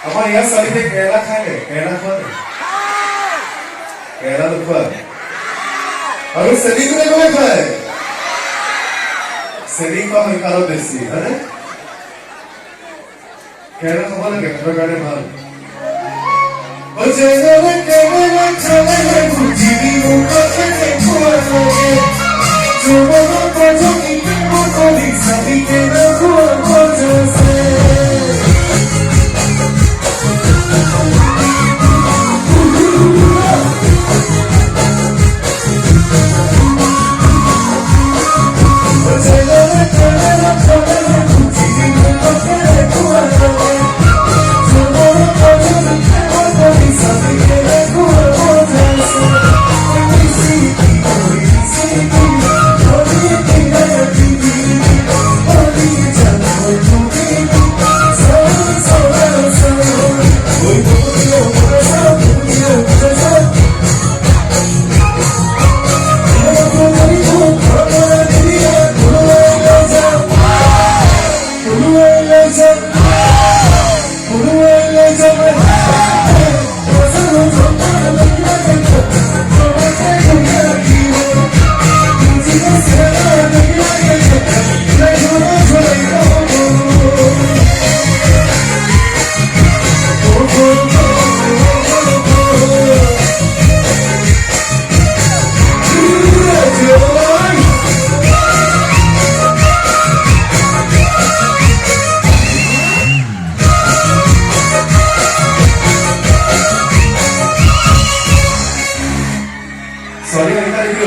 আমাৰ ইয়াৰ ছোৱালীতে কেৰেলা খায় নে? কেৰেলা খোৱা নে? কেৰেলা নোখোৱা? আৰু চেনি কোনে কোনে খায়? চেনি খোৱা সংখ্যা অলপ বেছি, হয়নে? কেৰেলা খাব লাগে, পেটৰ কাৰণে ভাল।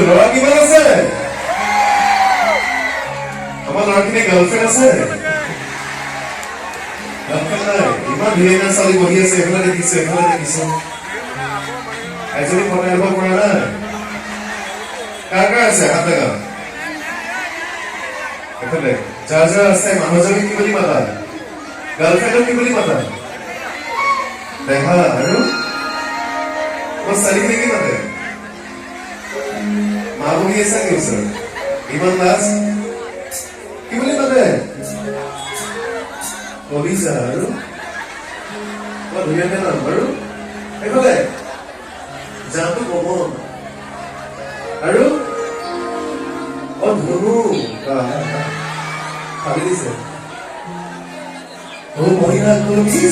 ল'ৰা কিমান আছে? আমাৰ ল'ৰাখিনি গাৰ্লফ্ৰেণ্ড আছে? গাৰ্লফ্ৰেণ্ড নাই? ইমান ধুনীয়া ছোৱালী বহি আছে, এইফালে দেখিছো এইফালে দেখিছো। এজনী ফটো আনিব পৰা নাই? কাৰ কাৰ আছে হাত লগা? এইফালে যাৰ যাৰ আছে মানুহজনী কি বুলি মাতা? গাৰ্লফ্ৰেণ্ডক কি বুলি মাতা? দেখা আৰু মোৰ ছোৱালীখিনি কি মাতে? মা বহি আছে কি ওচৰত? ইমান লাজ কি বুলি মাতে? কবিছা আৰু বৰ ধুনীয়াকে নাম বাৰু। এইফালে জানটো কমন আৰু ধনু ভাবি দিছে মহিলা খুশি